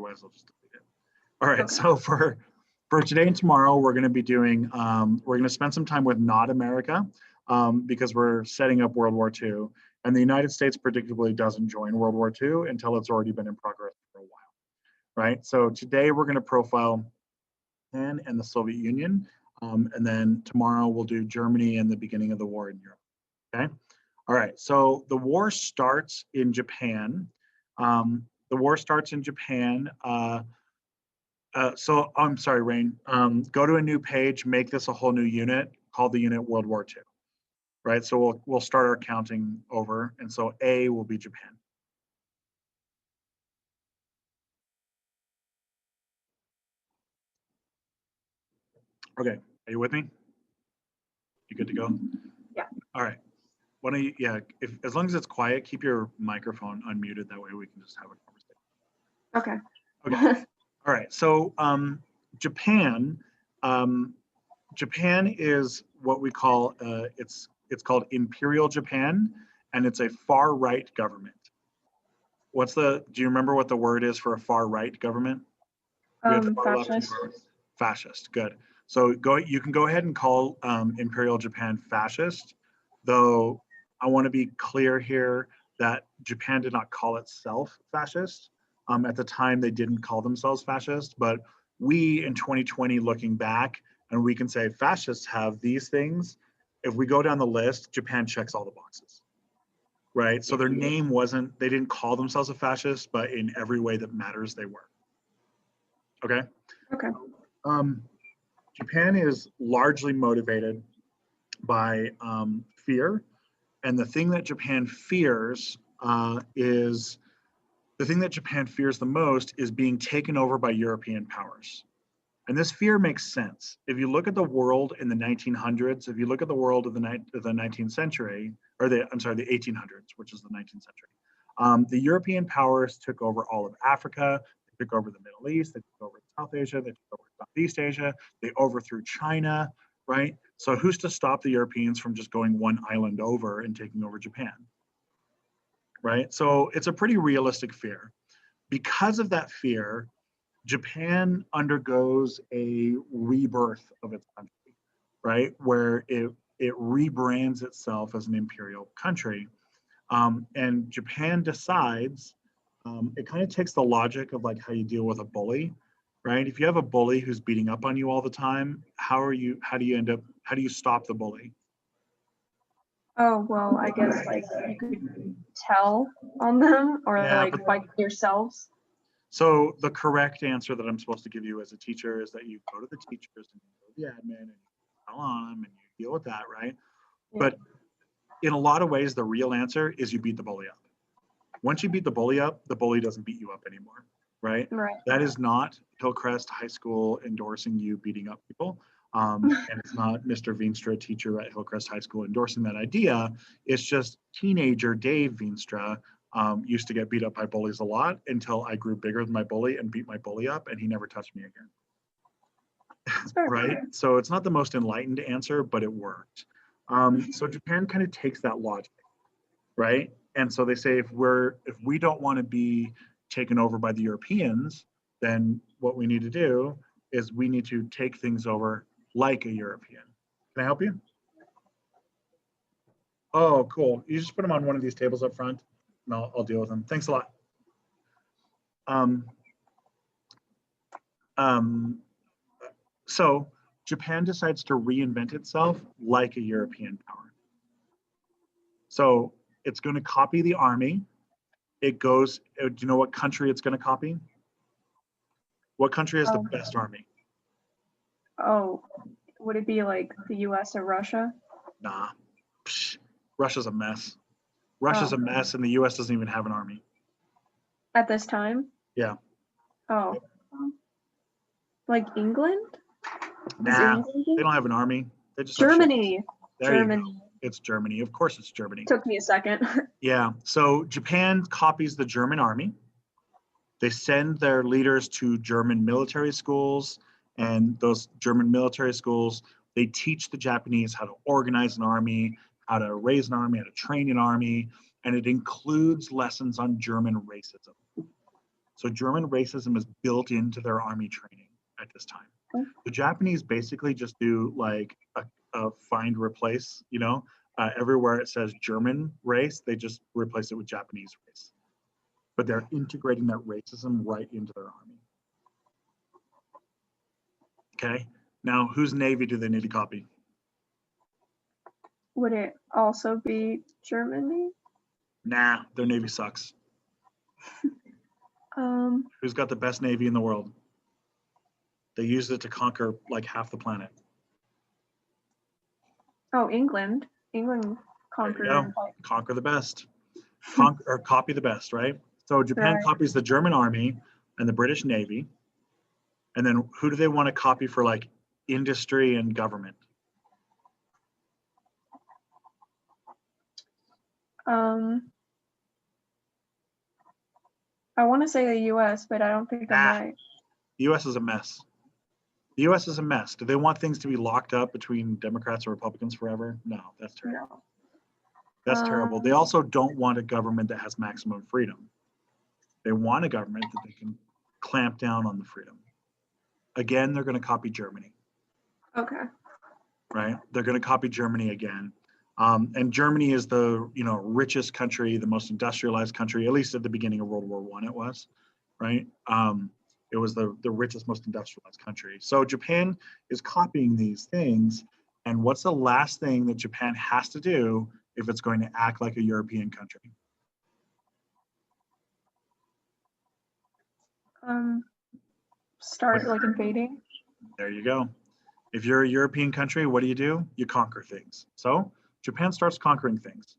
otherwise I'll just delete it. All right, Okay. so for today and tomorrow, we're going to be doing, we're going to spend some time with not America because we're setting up World War II. And the United States predictably doesn't join World War II until it's already been in progress for a while, right? So today we're going to profile Japan and the Soviet Union. And then tomorrow we'll do Germany and the beginning of the war in Europe, okay? All right, so the war starts in Japan. The war starts in Japan. So I'm sorry, Rain. Go to a new page, make this a whole new unit, call the unit World War II, right? So we'll start our counting over, and so A will be Japan. Okay, are you with me? You good to go? Yeah. All right. Why don't you, yeah, as long as it's quiet, keep your microphone unmuted. That way we can just have a conversation. Okay. Okay. All right. So Japan, Japan is what we call it's called Imperial Japan, and it's a far right government. Do you remember what the word is for a far right government? We had far left and Fascist. far fascist. Good. So you can go ahead and call Imperial Japan fascist, though I want to be clear here that Japan did not call itself fascist. At the time, they didn't call themselves fascist, but we in 2020 looking back, and we can say fascists have these things. If we go down the list, Japan checks all the boxes, right? So their name wasn't, they didn't call themselves a fascist, but in every way that matters, they were. Okay? Okay. Japan is largely motivated by fear. And the thing that Japan fears the thing that Japan fears the most is being taken over by European powers. And this fear makes sense. If you look at the world in the 1900s, if you look at the world of the 19th century, or the 1800s, which is the 19th century, the European powers took over all of Africa, they took over the Middle East, they took over South Asia, they took over Southeast Asia, they overthrew China, right? So who's to stop the Europeans from just going one island over and taking over Japan, right? So it's a pretty realistic fear. Because of that fear, Japan undergoes a rebirth of its country, right? Where it rebrands itself as an imperial country. And Japan decides, it kind of takes the logic of like how you deal with a bully, right? If you have a bully who's beating up on you all the time, how do you stop the bully? Oh, well, I guess like you could tell on them or Yeah, like fight yourselves. So the correct answer that I'm supposed to give you as a teacher is that you go to the teachers and you go to the admin and you tell on them and you deal with that, right? Yeah. But in a lot of ways, the real answer is you beat the bully up. Once you beat the bully up, the bully doesn't beat you up anymore, right? Right. That is not Hillcrest High School endorsing you beating up people. And it's not Mr. Veenstra, teacher at Hillcrest High School, endorsing that idea. It's just teenager Dave Veenstra used to get beat up by bullies a lot until I grew bigger than my bully and beat my bully up, and he never touched me again. Right? So it's not the most enlightened answer, but it worked. So Japan kind of takes that logic, right? And so they say if we don't want to be taken over by the Europeans, then what we need to do is we need to take things over like a European. Can I help you? Oh, cool. You just put them on one of these tables up front, and I'll deal with them. Thanks a lot. So Japan decides to reinvent itself like a European power. So it's going to copy the army. It goes, do you know what country it's going to copy? What country has the best army? Oh, would it be like the US or Russia? Nah, psh, Russia's a mess. Russia's a mess, and the US doesn't even have an army. At this time? Yeah. Oh. Like England? Nah, they don't have an army. They just Germany. Germany. It's Germany. Of course it's Germany. Took me a second. Yeah. So Japan copies the German army. They send their leaders to German military schools, and those German military schools, they teach the Japanese how to organize an army, how to raise an army, how to train an army, and it includes lessons on German racism. So German racism is built into their army training at this time. The Japanese basically just do like a find replace, everywhere it says German race, they just replace it with Japanese race. But they're integrating that racism right into their army. Okay, now whose Navy do they need to copy? Would it also be Germany? Nah, their Navy sucks. Who's got the best Navy in the world? They used it to conquer like half the planet. Oh, England. England conquered. Conquer the best. Or copy the best, right? So Japan Right. copies the German army and the British Navy. And then who do they want to copy for like industry and government? I want to say the US, but I don't think I'm right. The US is a mess. The US is a mess. Do they want things to be locked up between Democrats or Republicans forever? No, that's terrible. No. That's terrible. They also don't want a government that has maximum freedom. They want a government that they can clamp down on the freedom. Again, they're going to copy Germany. Okay. Right? They're going to copy Germany again. And Germany is the richest country, the most industrialized country, at least at the beginning of World War I it was, right? It was the richest, most industrialized country. So Japan is copying these things. And what's the last thing that Japan has to do if it's going to act like a European country? Start like invading. There you go. If you're a European country, what do? You conquer things. So Japan starts conquering things.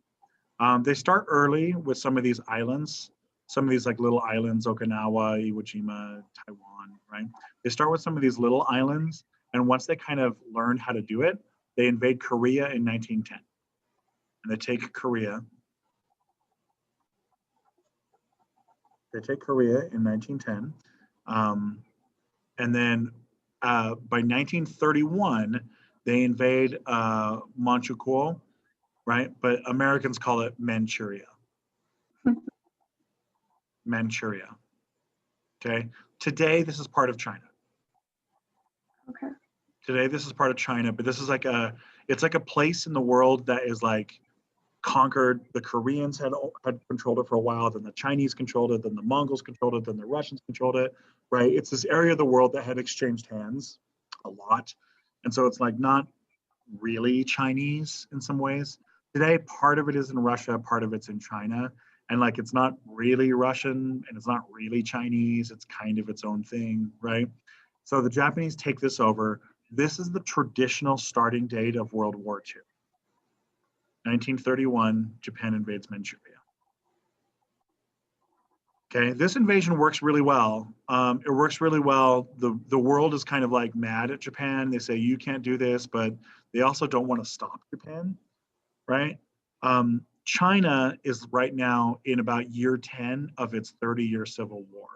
They start early with some of these islands, some of these like little islands, Okinawa, Iwo Jima, Taiwan, right? They start with some of these little islands, and once they kind of learn how to do it, they invade Korea in 1910. And they take Korea. They take Korea in 1910. And then by 1931, they invade Manchukuo, right? But Americans call it Manchuria. Manchuria. Okay. Today, this is part of China. Okay. Today, this is part of China, but this is like it's like a place in the world that is like conquered. The Koreans had controlled it for a while, then the Chinese controlled it, then the Mongols controlled it, then the Russians controlled it, right? It's this area of the world that had exchanged hands a lot. And so it's like not really Chinese in some ways. Today, part of it is in Russia, part of it's in China. And like it's not really Russian and it's not really Chinese, it's kind of its own thing, right? So the Japanese take this over. This is the traditional starting date of World War II. 1931, Japan invades Manchuria. Okay, this invasion works really well. It works really well. The world is kind of like mad at Japan. They say, you can't do this, but they also don't want to stop Japan, right? China is right now in about year 10 of its 30-year civil war,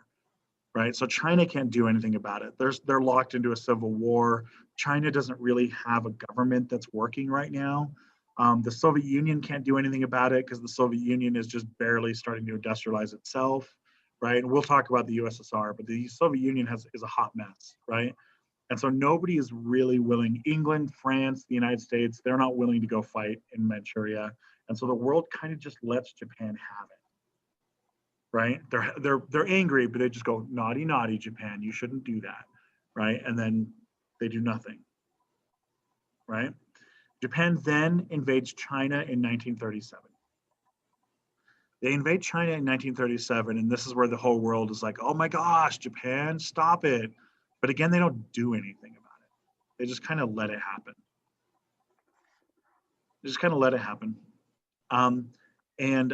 right? So China can't do anything about it. They're locked into a civil war. China doesn't really have a government that's working right now. The Soviet Union can't do anything about it because the Soviet Union is just barely starting to industrialize itself, right? And we'll talk about the USSR, but the Soviet Union is a hot mess, right? And so nobody is really willing. England, France, the United States, they're not willing to go fight in Manchuria. And so the world kind of just lets Japan have it, right? They're angry, but they just go, naughty, naughty, Japan, you shouldn't do that, right? And then they do nothing, right? Japan then invades China in 1937. They invade China in 1937, and this is where the whole world is like, oh my gosh, Japan, stop it. But again, they don't do anything about it. They just kind of let it happen. They just kind of let it happen. And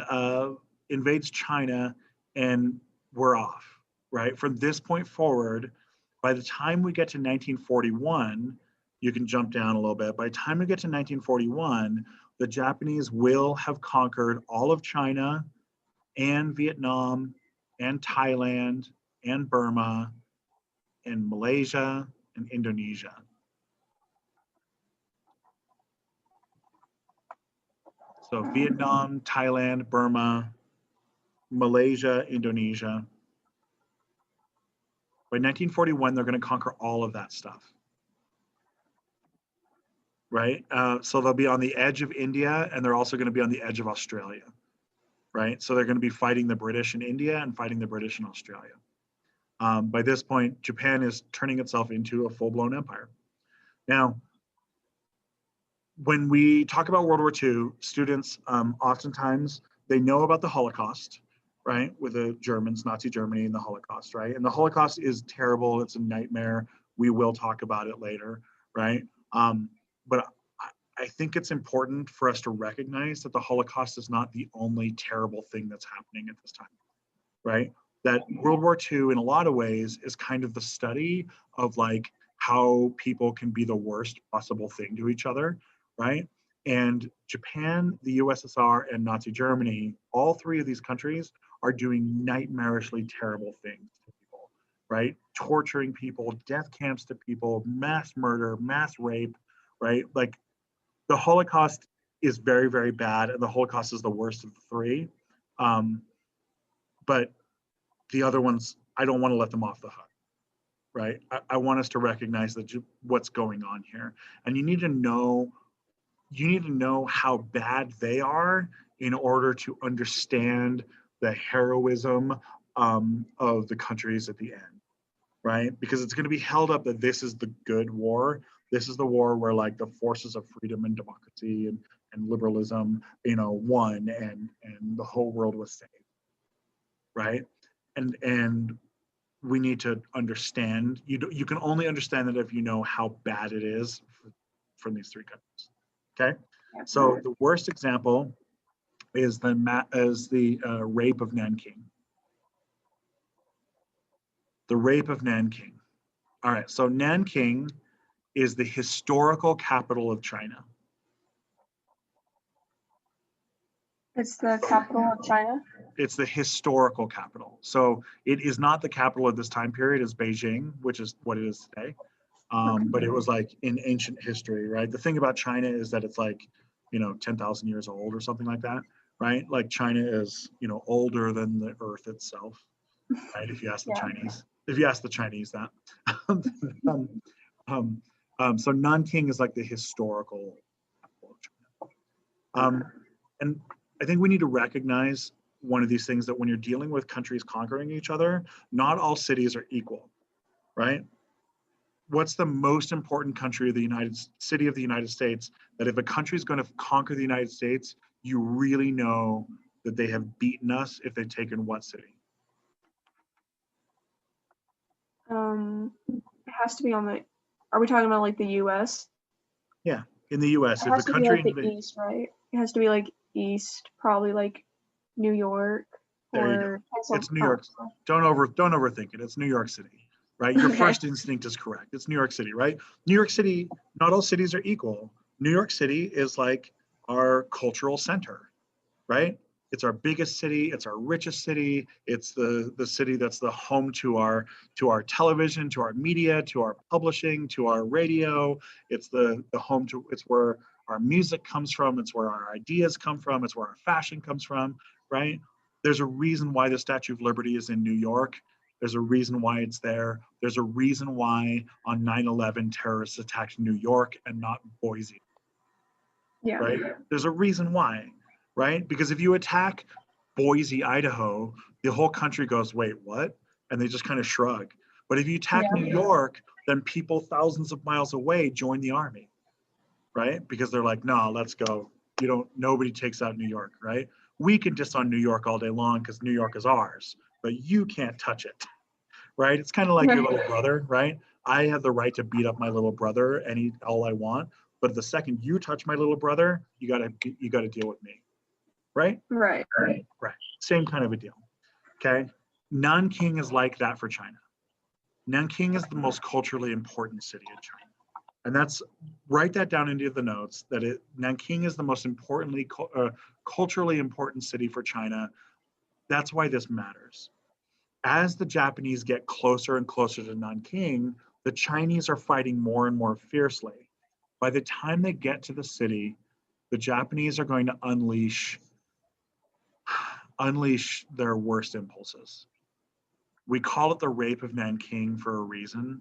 invades China, and we're off, right? From this point forward, by the time we get to 1941, you can jump down a little bit. By the time we get to 1941, the Japanese will have conquered all of China and Vietnam and Thailand and Burma and Malaysia and Indonesia. So Vietnam, Thailand, Burma, Malaysia, Indonesia. By 1941, they're going to conquer all of that stuff, right? So they'll be on the edge of India, and they're also going to be on the edge of Australia, right? So they're going to be fighting the British in India and fighting the British in Australia. By this point, Japan is turning itself into a full-blown empire. Now, when we talk about World War II, students oftentimes, they know about the Holocaust, right? With the Germans, Nazi Germany and the Holocaust, right? And the Holocaust is terrible. It's a nightmare. We will talk about it later, right? But I think it's important for us to recognize that the Holocaust is not the only terrible thing that's happening at this time, right? That World War II, in a lot of ways, is kind of the study of like how people can be the worst possible thing to each other, right? And Japan, the USSR, and Nazi Germany, all three of these countries are doing nightmarishly terrible things to people, right? Torturing people, death camps to people, mass murder, mass rape, right? Like the Holocaust is very, very bad, and the Holocaust is the worst of the three. But the other ones, I don't want to let them off the hook, right? I want us to recognize that what's going on here, and you need to know how bad they are in order to understand the heroism of the countries at the end, right? Because it's going to be held up that this is the good war. This is the war where like the forces of freedom and democracy and liberalism, won, and the whole world was saved, right? And we need to understand. You can only understand that if you know how bad it is from these three countries. Okay, so the worst example is the rape of Nanking. The rape of Nanking. All right, so Nanking is the historical capital of China. It's the capital of China? It's the historical capital. So it is not the capital of this time period as Beijing, which is what it is today. But it was like in ancient history, right? The thing about China is that it's like, 10,000 years old or something like that, right? Like China is, older than the earth itself, right? If you ask the Chinese, that. So Nanking is like the historical capital of China. And I think we need to recognize one of these things, that when you're dealing with countries conquering each other, not all cities are equal, right? What's the most important city of the United States, that if a country is going to conquer the United States, you really know that they have beaten us if they've taken what city? It has to be are we talking about like the US? Yeah, in the US, It if a has to be like country the East, right? It has to be like East, probably like New York there you go. or It's New York. Don't overthink it. It's New York City, right? Your first instinct is correct. It's New York City, right? New York City, not all cities are equal. New York City is like our cultural center, right? It's our biggest city. It's our richest city. It's the city that's the home to our television, to our media, to our publishing, to our radio. It's the home to. It's where our music comes from. It's where our ideas come from. It's where our fashion comes from, right? There's a reason why the Statue of Liberty is in New York. There's a reason why it's there. There's a reason why on 9/11 terrorists attacked New York and not Boise. Yeah. Right? There's a reason why, right? Because if you attack Boise, Idaho, the whole country goes, wait, what? And they just kind of shrug. But if you attack New York, then people thousands of miles away join the army, right? Because they're like, no, let's go. Nobody takes out New York, right? We can diss on New York all day long because New York is ours, but you can't touch it, right? It's kind of like your little brother, right? I have the right to beat up my little brother all I want, but the second you touch my little brother, you gotta deal with me, right? Right. Right. Same kind of a deal. Okay. Nanking is like that for China. Nanking is the most culturally important city in China, and write that down into the notes. Nanking is the most culturally important city for China. That's why this matters. As the Japanese get closer and closer to Nanking, the Chinese are fighting more and more fiercely. By the time they get to the city, the Japanese are going to unleash their worst impulses. We call it the rape of Nanking for a reason.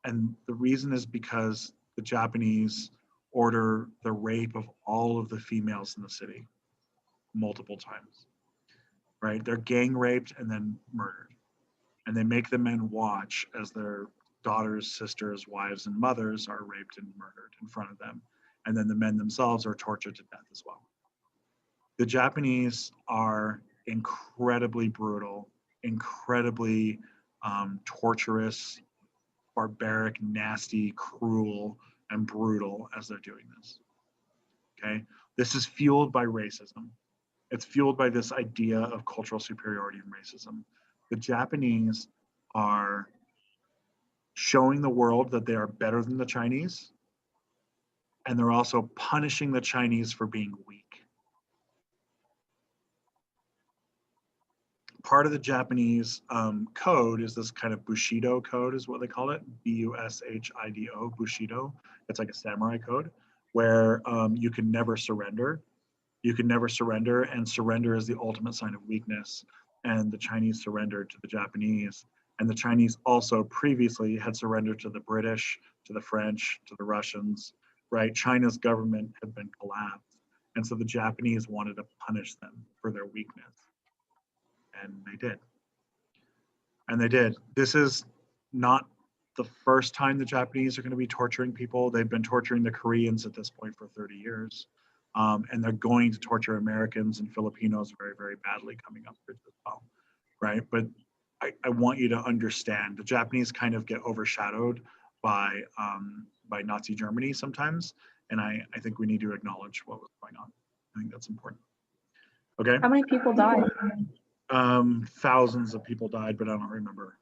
And the reason is because the Japanese order the rape of all of the females in the city multiple times, right? They're gang raped and then murdered. And they make the men watch as their daughters, sisters, wives, and mothers are raped and murdered in front of them. And then the men themselves are tortured to death as well. The Japanese are incredibly brutal, incredibly torturous, barbaric, nasty, cruel, and brutal as they're doing this. Okay? This is fueled by racism. It's fueled by this idea of cultural superiority and racism. The Japanese are showing the world that they are better than the Chinese, and they're also punishing the Chinese for being weak. Part of the Japanese code is this kind of Bushido code, is what they call it, Bushido, Bushido. It's like a samurai code where you can never surrender. You can never surrender, and surrender is the ultimate sign of weakness. And the Chinese surrendered to the Japanese, and the Chinese also previously had surrendered to the British, to the French, to the Russians, right? China's government had been collapsed, and so the Japanese wanted to punish them for their weakness. And they did. And they did. This is not the first time the Japanese are going to be torturing people. They've been torturing the Koreans at this point for 30 years. And they're going to torture Americans and Filipinos very, very badly coming up as well, right? But I want you to understand the Japanese kind of get overshadowed by Nazi Germany sometimes. And I think we need to acknowledge what was going on. I think that's important. Okay. How many people died? Thousands of people died, but I don't remember.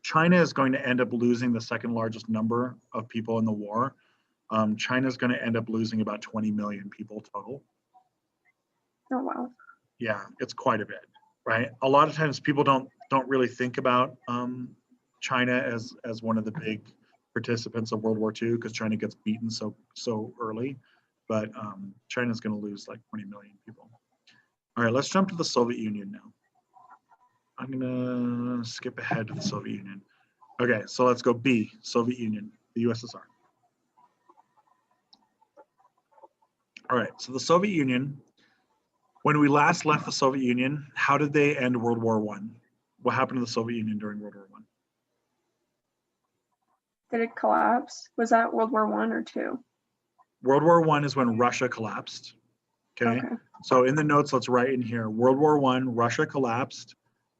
China is going to end up losing the second largest number of people in the war. China is going to end up losing about 20 million people total. Oh, wow. Yeah, it's quite a bit, right? A lot of times people don't really think about China as one of the big participants of World War II because China gets beaten so early, but China's going to lose like 20 million people. All right, let's jump to the Soviet Union now. I'm gonna skip ahead to the Soviet Union. Okay, so let's go B, Soviet Union, the USSR. All right, so the Soviet Union, when we last left the Soviet Union, how did they end World War I? What happened to the Soviet Union during World War I? Did it collapse? Was that World War I or II? World War I is when Russia collapsed. Okay, so in the notes, let's write in here, World War I, Russia collapsed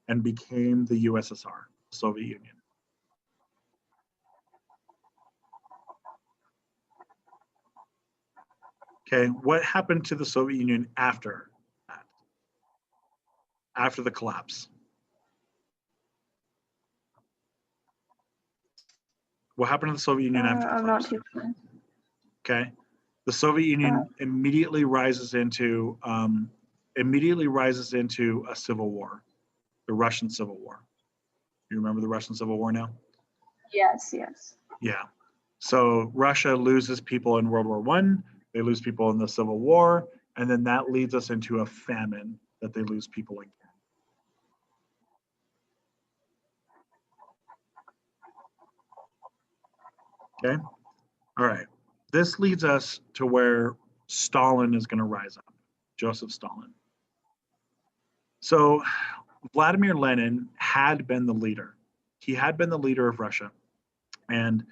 and became the USSR, Soviet Union. Okay, what happened to the Soviet Union after that? After the collapse? What happened to the Soviet Union after the collapse? I'm not too sure. Okay, the Soviet Union immediately rises into a civil war, the Russian Civil War. You remember the Russian Civil War now? Yes. Yeah. So Russia loses people in World War I, they lose people in the Civil War, and then that leads us into a famine that they lose people again. Okay. All right. This leads us to where Stalin is going to rise up, Joseph Stalin. So Vladimir Lenin had been the leader. He had been the leader of Russia, and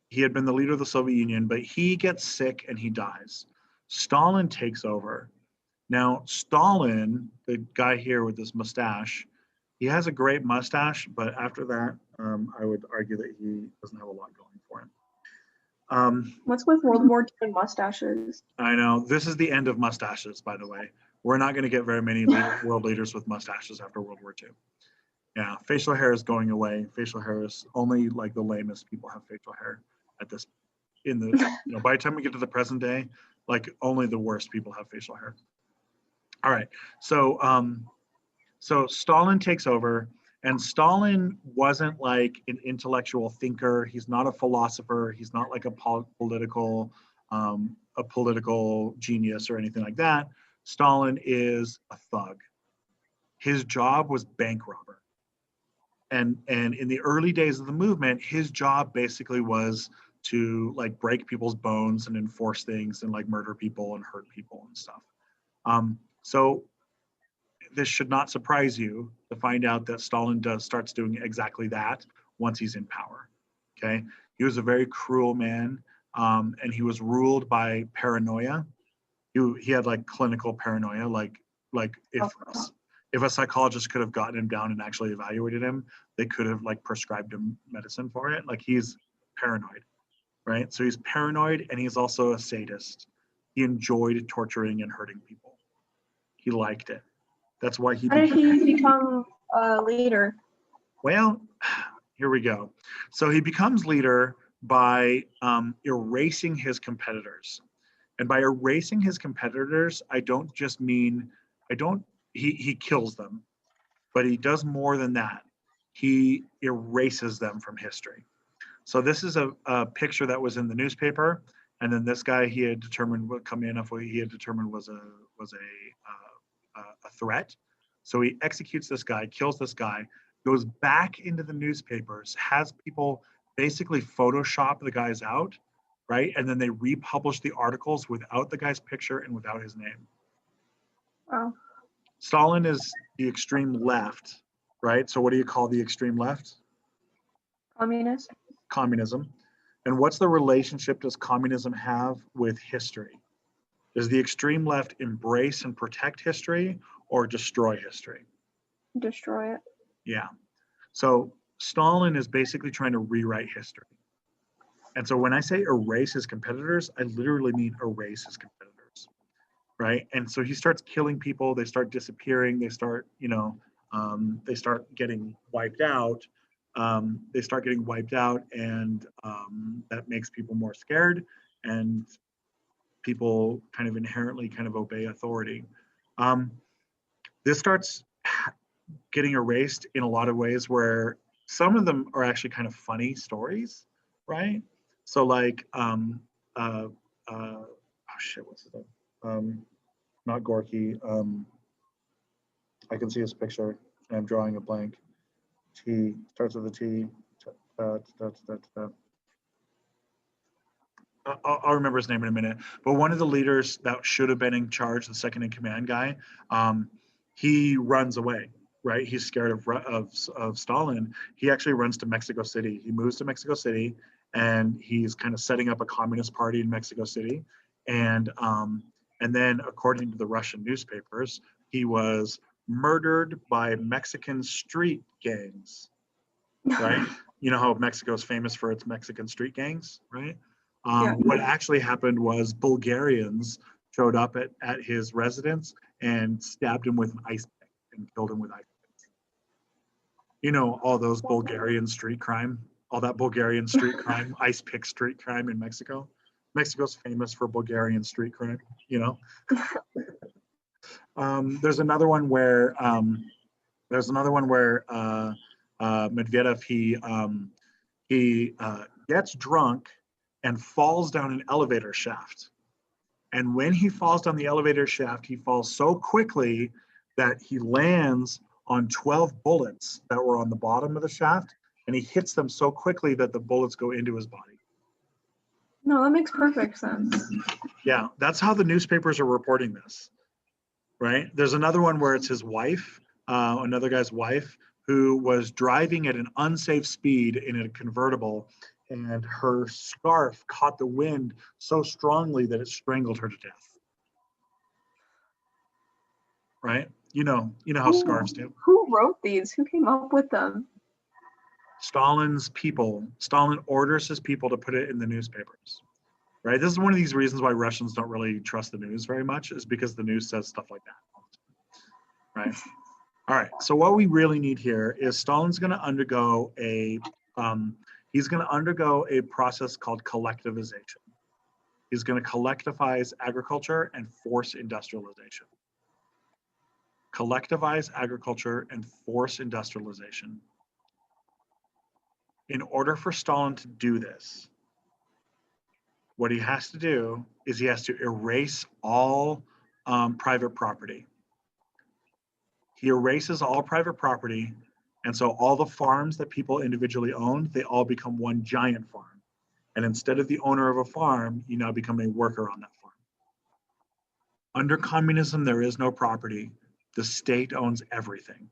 he had been the leader of the Soviet Union, but he gets sick and he dies. Stalin takes over. Now, Stalin, the guy here with this mustache, he has a great mustache, but after that, I would argue that he doesn't have a lot going for him. What's with World War II and mustaches? I know. This is the end of mustaches, by the way. We're not going to get very many world leaders with mustaches after World War II. Yeah, facial hair is going away. Facial hair is only like the lamest people have facial hair at this, by the time we get to the present day, like only the worst people have facial hair. All right, so Stalin takes over, and Stalin wasn't like an intellectual thinker. He's not a philosopher. He's not like a political genius or anything like that. Stalin is a thug. His job was bank robber. And in the early days of the movement, his job basically was to like break people's bones and enforce things and like murder people and hurt people and stuff. So this should not surprise you to find out that Stalin starts doing exactly that once he's in power. Okay, he was a very cruel man, and he was ruled by paranoia. He had like clinical paranoia, like if a psychologist could have gotten him down and actually evaluated him, they could have like prescribed him medicine for it. Like he's paranoid, right? So he's paranoid and he's also a sadist. He enjoyed torturing and hurting people. He liked it. That's why he How did he become a leader? Well, here we go. So he becomes leader by erasing his competitors. And by erasing his competitors, I don't just mean, he kills them, but he does more than that. He erases them from history. So this is a picture that was in the newspaper. And then this guy he had determined would come in if he had determined was a threat. So he executes this guy, kills this guy, goes back into the newspapers, has people basically Photoshop the guys out, right? And then they republish the articles without the guy's picture and without his name. Oh. Stalin is the extreme left, right? So what do you call the extreme left? Communist. Communism. And what's the relationship does communism have with history? Does the extreme left embrace and protect history or destroy history? Destroy it. Yeah. So Stalin is basically trying to rewrite history. And so when I say erase his competitors, I literally mean erase his competitors, right? And so he starts killing people. They start disappearing. They start, they start getting wiped out. And that makes people more scared, and people kind of inherently kind of obey authority. This starts getting erased in a lot of ways where some of them are actually kind of funny stories, right? So like, oh shit, what's his name? Not Gorky. I can see his picture and I'm drawing a blank. T, starts with a T. I'll remember his name in a minute. But one of the leaders that should have been in charge, the second in command guy, he runs away, right? He's scared of Stalin. He actually runs to Mexico City. He moves to Mexico City, and he's kind of setting up a communist party in Mexico City. And then, according to the Russian newspapers, he was murdered by Mexican street gangs, right? You know how Mexico is famous for its Mexican street gangs, right? Yeah. What actually happened was Bulgarians showed up at his residence and stabbed him with an ice pick and killed him with ice picks. You know, all those Bulgarian street crime, all that Bulgarian street crime, ice pick street crime in Mexico. Mexico's famous for Bulgarian street crime, you know. There's another one where Medvedev he gets drunk and falls down an elevator shaft. And when he falls down the elevator shaft, he falls so quickly that he lands on 12 bullets that were on the bottom of the shaft, and he hits them so quickly that the bullets go into his body. No, that makes perfect sense. Yeah, that's how the newspapers are reporting this, right? There's another one where it's his wife, another guy's wife, who was driving at an unsafe speed in a convertible, and her scarf caught the wind so strongly that it strangled her to death. Right? You know how scarves do. Who wrote these? Who came up with them? Stalin's people. Stalin orders his people to put it in the newspapers. Right? This is one of these reasons why Russians don't really trust the news very much, is because the news says stuff like that. Right? All right. So what we really need here is Stalin's going to undergo a process called collectivization. He's going to collectivize agriculture and force industrialization. Collectivize agriculture and force industrialization. In order for Stalin to do this, what he has to do is he has to erase all private property. He erases all private property, And so all the farms that people individually owned, they all become one giant farm. And instead of the owner of a farm, you now become a worker on that farm. Under communism, there is no property. The state owns everything.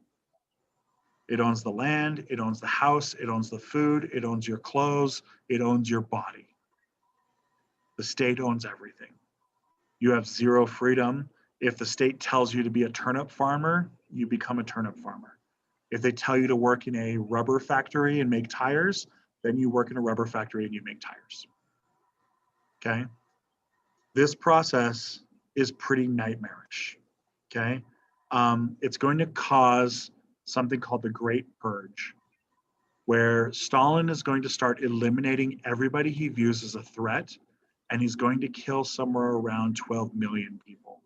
It owns the land, it owns the house, it owns the food, it owns your clothes, it owns your body. The state owns everything. You have zero freedom. If the state tells you to be a turnip farmer, you become a turnip farmer. If they tell you to work in a rubber factory and make tires, then you work in a rubber factory and you make tires. Okay? This process is pretty nightmarish. Okay? It's going to cause something called the Great Purge, where Stalin is going to start eliminating everybody he views as a threat, and he's going to kill somewhere around 12 million people.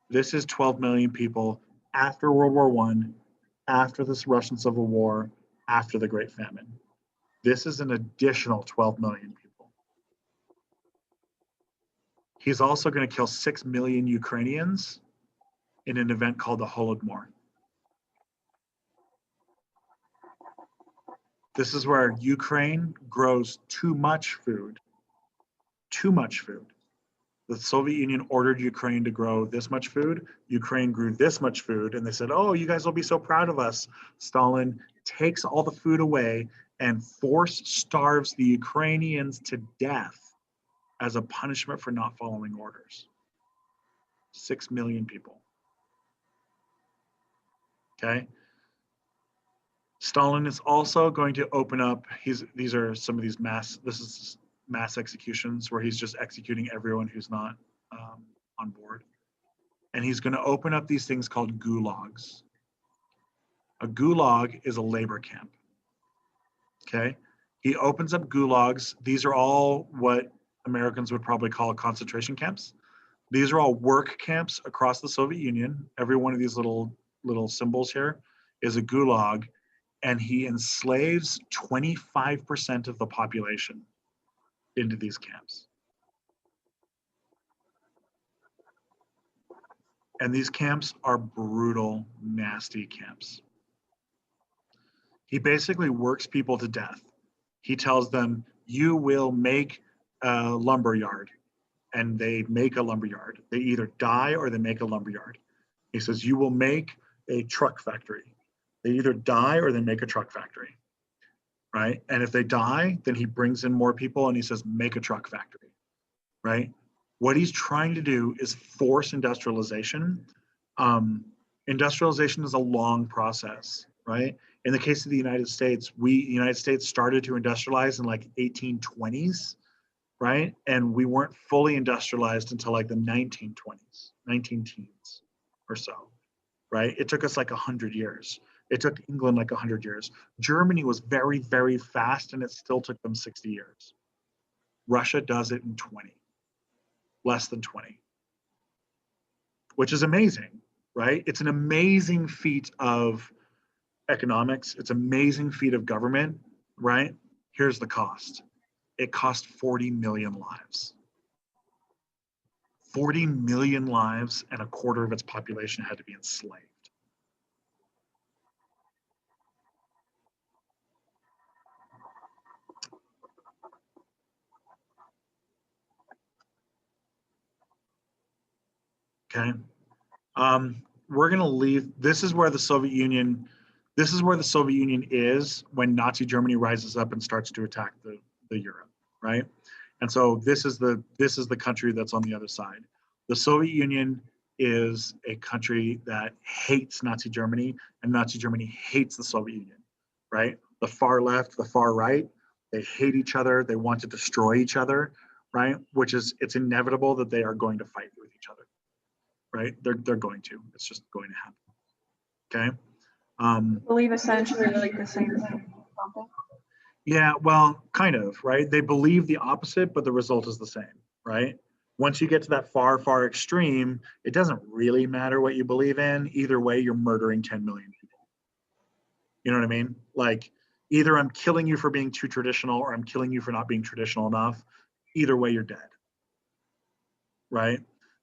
This is 12 million people after World War I, after this Russian Civil War, after the Great Famine. This is an additional 12 million people. He's also going to kill 6 million Ukrainians in an event called the Holodomor. This is where Ukraine grows too much food. Too much food. The Soviet Union ordered Ukraine to grow this much food. Ukraine grew this much food, and they said, oh, you guys will be so proud of us. Stalin takes all the food away and force starves the Ukrainians to death as a punishment for not following orders. 6 million people. Okay? Stalin is also going to open up, these are some of these mass executions where he's just executing everyone who's not on board. And he's going to open up these things called gulags. A gulag is a labor camp. Okay? He opens up gulags. These are all what Americans would probably call concentration camps. These are all work camps across the Soviet Union. Every one of these little symbols here is a gulag, and he enslaves 25% of the population into these camps. And these camps are brutal, nasty camps. He basically works people to death. He tells them, you will make a lumber yard. And they make a lumber yard. They either die or they make a lumber yard. He says, you will make a truck factory. They either die or they make a truck factory, right? And if they die, then he brings in more people and he says, make a truck factory, right? What he's trying to do is force industrialization. Industrialization is a long process, right? In the case of the United States, the United States started to industrialize in like 1820s, right? And we weren't fully industrialized until like the 1920s, 19 teens or so, right? It took us like 100 years. It took England like 100 years. Germany was very, very fast, and it still took them 60 years. Russia does it in 20, less than 20, which is amazing, right? It's an amazing feat of economics. It's an amazing feat of government, right? Here's the cost. It cost 40 million lives. 40 million lives, and a quarter of its population had to be enslaved. Okay. We're going to leave. This is where the Soviet Union is when Nazi Germany rises up and starts to attack the Europe, right? And so this is the country that's on the other side. The Soviet Union is a country that hates Nazi Germany, and Nazi Germany hates the Soviet Union, right? The far left, the far right, they hate each other. They want to destroy each other, right? It's inevitable that they are going to fight with each other, right? They're going to. It's just going to happen. Okay. I believe essentially like the same thing. Yeah, well, kind of, right? They believe the opposite, but the result is the same, right? Once you get to that far, far extreme, it doesn't really matter what you believe in. Either way, you're murdering 10 million people. You know what I mean? Like, either I'm killing you for being too traditional or I'm killing you for not being traditional enough. Either way, you're dead, right?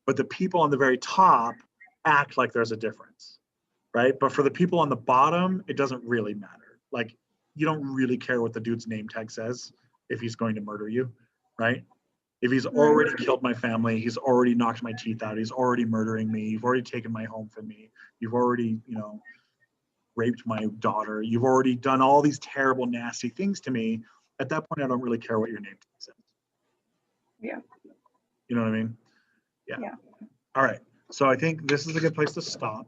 But the people on the very top act like there's a difference. right? But for the people on the bottom, it doesn't really matter. Like, you don't really care what the dude's name tag says if he's going to murder you, right? If he's already killed my family, he's already knocked my teeth out, he's already murdering me, you've already taken my home from me, you've already, you know, raped my daughter, you've already done all these terrible, nasty things to me. At that point, I don't really care what your name tag says. Yeah. You know what I mean? Yeah. Yeah. All right. So I think this is a good place to stop.